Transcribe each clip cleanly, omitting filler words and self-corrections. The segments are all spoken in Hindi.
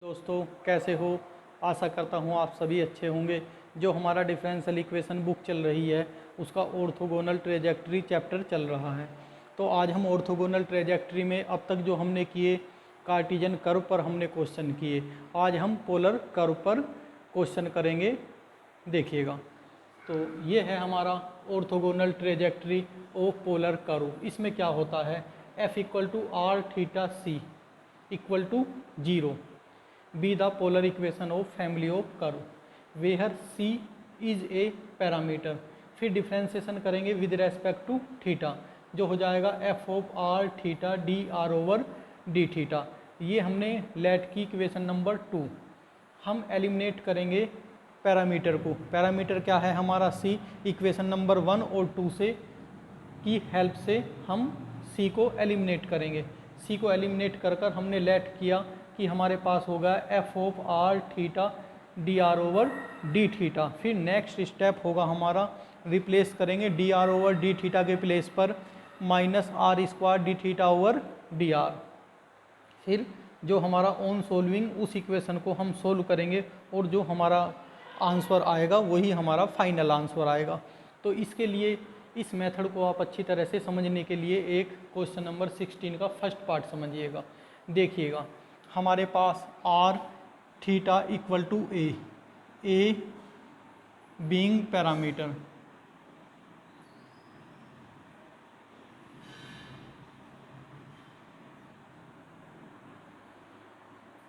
दोस्तों कैसे हो। आशा करता हूँ आप सभी अच्छे होंगे। जो हमारा डिफरेंशियल इक्वेशन बुक चल रही है उसका ऑर्थोगोनल ट्रेजेक्टरी चैप्टर चल रहा है। तो आज हम ऑर्थोगोनल ट्रेजेक्टरी में अब तक जो हमने किए कार्टिजन कर्व पर हमने क्वेश्चन किए, आज हम पोलर कर्व पर क्वेश्चन करेंगे। देखिएगा, तो ये है हमारा orthogonal trajectory of polar curve. इसमें क्या होता है, F equal to R theta C equal to 0 be the polar equation of family of curve where c is a parameter। फिर डिफ्रेंसिएशन करेंगे विद रेस्पेक्ट टू थीटा, जो हो जाएगा F of R theta D R over D theta. ये हमने लेट की इक्वेशन नंबर 2। हम एलिमिनेट करेंगे पैरामीटर को। पैरामीटर क्या है हमारा c। इक्वेशन नंबर 1 और 2 से की हेल्प से हम c को एलिमिनेट करेंगे। c को एलिमिनेट कर कर हमने लेट किया कि हमारे पास होगा F of R theta D R over D theta. फिर नेक्स्ट स्टेप होगा हमारा, रिप्लेस करेंगे D R over D theta के प्लेस पर minus R square D theta over D R. फिर जो हमारा ऑन सोल्विंग उस इक्वेशन को हम सोल्व करेंगे और जो हमारा आंसर आएगा वही हमारा फाइनल आंसर आएगा। तो इसके लिए इस मेथड को आप अच्छी तरह से समझने के लिए एक क्वेश्चन नंबर 16 का फर्स्ट पार्ट समझिएगा। देखिएगा, हमारे पास R theta equal to A being parameter,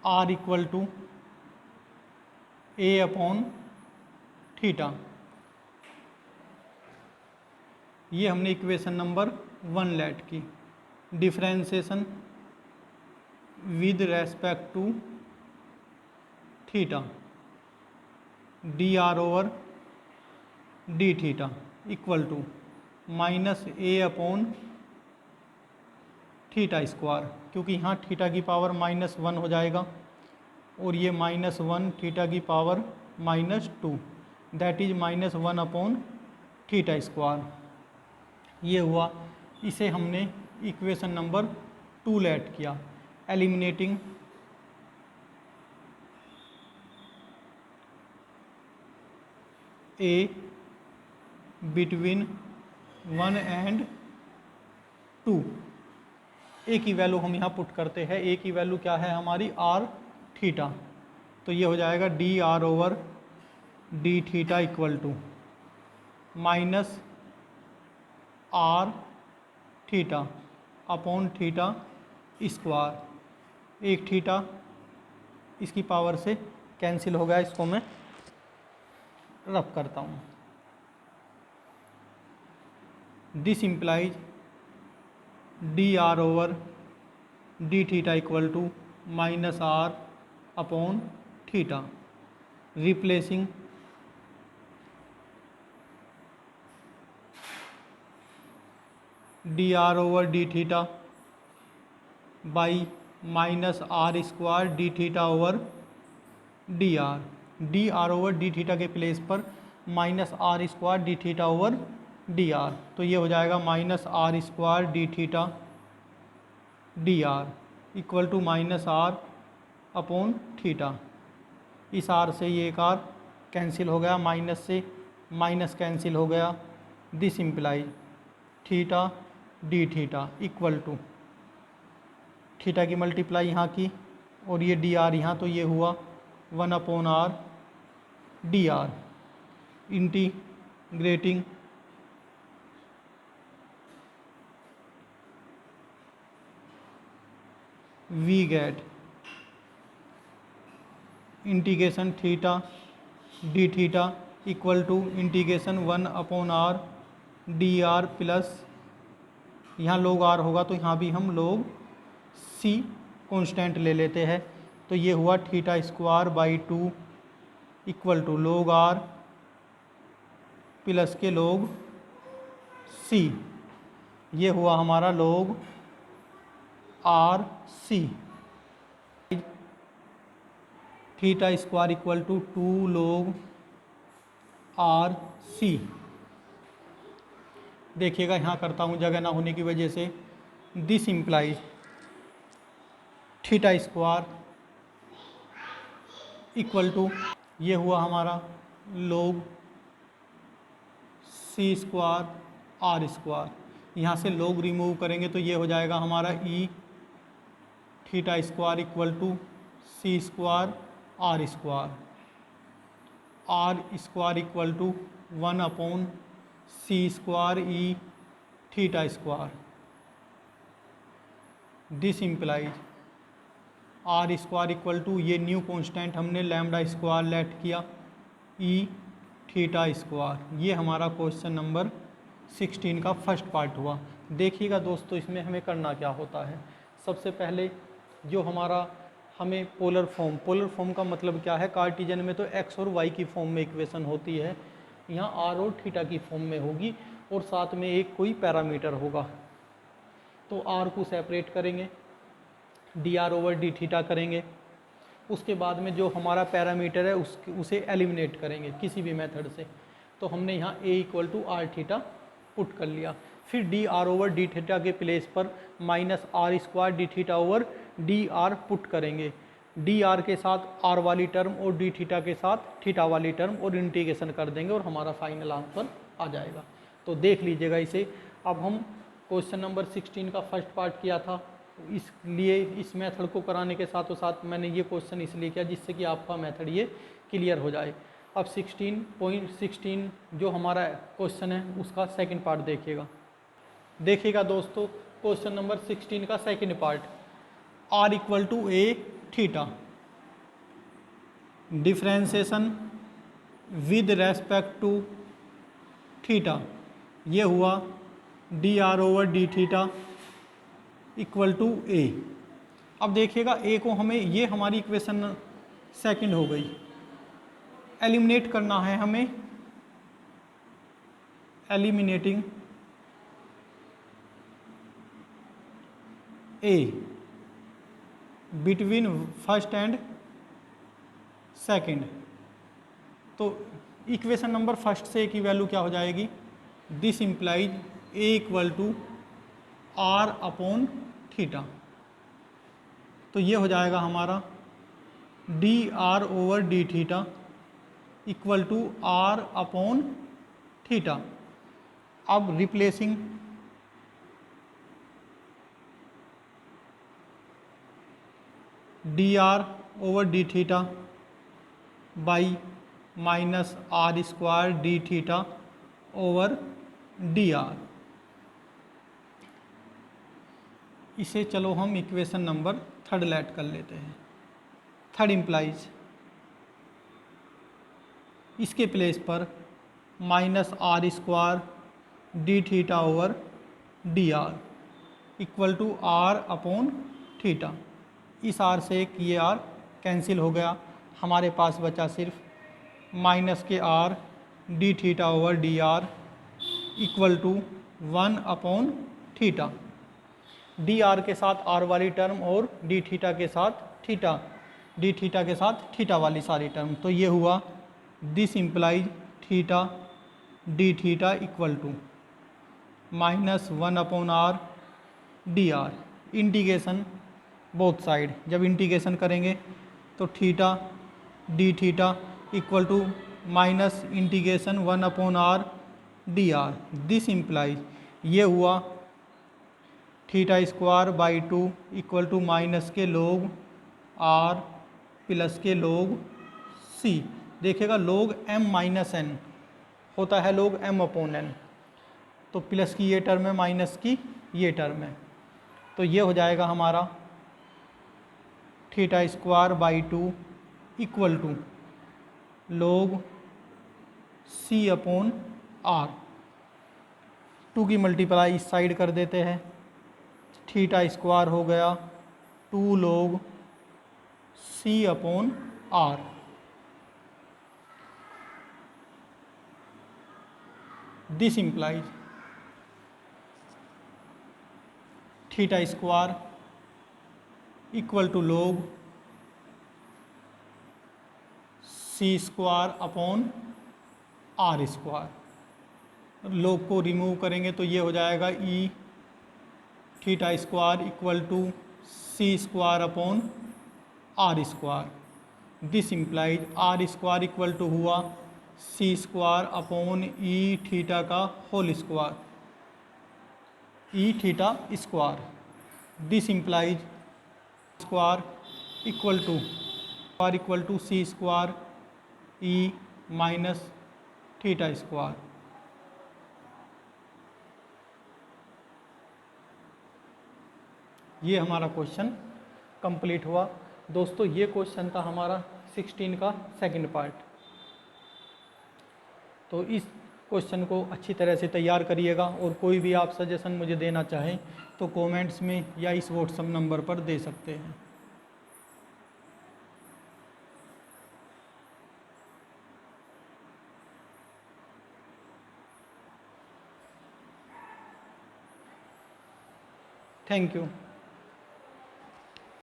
R equal to A upon theta. ये हमने इक्वेशन नंबर 1 लेट की। Differentiation with respect to theta D R over D theta equal to minus A upon theta square, क्योंकि यहाँ थीटा की पावर -1 हो जाएगा और ये -1 थीटा की power -2, that is -1 upon theta square. ये हुआ, इसे हमने इक्वेशन नंबर 2 लेट किया। Eliminating A between 1 and 2। ए की वैल्यू हम यहाँ पुट करते हैं। ए की वैल्यू क्या है हमारी, आर थीटा। तो ये हो जाएगा D R over D theta equal to minus R theta upon theta square. एक थीटा इसकी पावर से कैंसिल हो गया, इसको मैं रफ करता हूँ। This implies D R over D theta equal to minus R upon theta, replacing D R over D theta by minus R square D theta over D R. D R over D theta के प्लेस पर minus R square D theta over D R. तो ये हो जाएगा minus R square D theta D R equal to minus R upon theta. इस आर से ये एक आर कैंसिल हो गया, माइनस से माइनस कैंसिल हो गया। This imply theta D theta equal to theta की मल्टीप्लाई यहाँ की और ये डी आर यहाँ, तो ये हुआ 1 upon R D R integrating we get integration theta D theta equal to integration 1 upon R D R plus, यहाँ लोग आर होगा तो यहाँ भी हम लोग सी कांस्टेंट ले लेते हैं। तो ये हुआ theta square by 2 equal to log R plus K log C. ये हुआ हमारा log R C. Theta square equal to 2 log R सी। देखिएगा, यहाँ करता हूँ जगह ना होने की वजह से। This implies theta square equal to ये हुआ हमारा log C square R square, यहाँ से log रिमूव करेंगे तो ये हो जाएगा हमारा E theta square equal to C square R square equal to 1 C square E theta square. This implies R square equal to ये न्यू कांस्टेंट हमने लैम्डा स्क्वायर लेट किया ई थीटा स्क्वायर। ये हमारा क्वेश्चन नंबर 16 का फर्स्ट पार्ट हुआ। देखिएगा दोस्तों, इसमें हमें करना क्या होता है। सबसे पहले जो हमारा हमें पोलर फॉर्म का मतलब क्या है, कार्टिजन में तो एक्स और वाई की फॉर्म में इक्वेशन होती है, यहाँ आर और थीटा की फॉर्म में होगी और साथ में एक कोई पैरामीटर होगा। तो आर को सेपरेट करेंगे, D R over D theta करेंगे, उसके बाद में जो हमारा पैरामीटर है उसे एलिमिनेट करेंगे किसी भी मेथड से। तो हमने यहाँ A equal to R theta put कर लिया। फिर D R over D theta के प्लेस पर minus R square D theta over D R put करेंगे। डी आर के साथ आर वाली टर्म और डी थीटा के साथ थीटा वाली टर्म और इंटीग्रेशन कर देंगे और हमारा फाइनल आंसर आ जाएगा। तो देख लीजिएगा इसे। अब हम क्वेश्चन नंबर 16 का फर्स्ट पार्ट किया था, इसलिए इस मेथड को कराने के साथों साथ मैंने ये क्वेश्चन इसलिए किया जिससे कि आपका मेथड ये क्लियर हो जाए। अब 16.16 जो हमारा क्वेश्चन है उसका सेकंड पार्ट देखिएगा दोस्तों। क्वेश्चन नंबर 16 का second part, R equal to A theta, differentiation with respect to theta, ये हुआ D R over D theta equal to A. अब देखिएगा ए को हमें, ये हमारी इक्वेशन सेकंड हो गई, एलिमिनेट करना है हमें, eliminating A between first and second. तो इक्वेशन नंबर फर्स्ट से ए की वैल्यू क्या हो जाएगी, this implies A equal to R upon theta. तो ये हो जाएगा हमारा D R over D theta equal to R upon theta. अब replacing D R over D theta by minus R square D theta over D R. इसे चलो हम इक्वेशन नंबर थर्ड लेट कर लेते हैं। थर्ड इम्प्लाइज इसके प्लेस पर minus R square D theta over D R equal to R upon theta. इस आर से एक ये आर कैंसिल हो गया, हमारे पास बचा सिर्फ minus K R D theta over D R equal to 1 upon theta. D R के साथ आर वाली टर्म और डी थीटा के साथ थीटा वाली सारी टर्म। तो ये हुआ this implies theta D theta equal to minus 1 upon R D R. Integration both side, जब इंटीग्रेशन करेंगे तो theta D theta equal to minus integration 1 upon R D R. This implies ये हुआ theta square by 2 equal to minus K log R plus K log सी। देखिएगा लोग m माइनस एन होता है लोग m अपॉन एन, तो प्लस की ये टर्म है माइनस की ये टर्म है। तो ये हो जाएगा हमारा theta square by 2 equal to log C upon are. 2 की मल्टीप्लाई इस साइड कर देते हैं, थीटा स्क्वायर हो गया 2 log C upon R. This implies theta square equal to log C square upon R square. Log को रिमूव करेंगे तो ये हो जाएगा E theta square equal to C square upon R square. This implies R square equal to हुआ C square upon E theta का whole square, E theta square. This implies square equal to C square E minus theta square. ये हमारा क्वेश्चन कंप्लीट हुआ। दोस्तों ये क्वेश्चन था हमारा 16 का सेकंड पार्ट। तो इस क्वेश्चन को अच्छी तरह से तैयार करिएगा और कोई भी आप सजेशन मुझे देना चाहें तो कमेंट्स में या इस व्हाट्सएप नंबर पर दे सकते हैं। Thank you.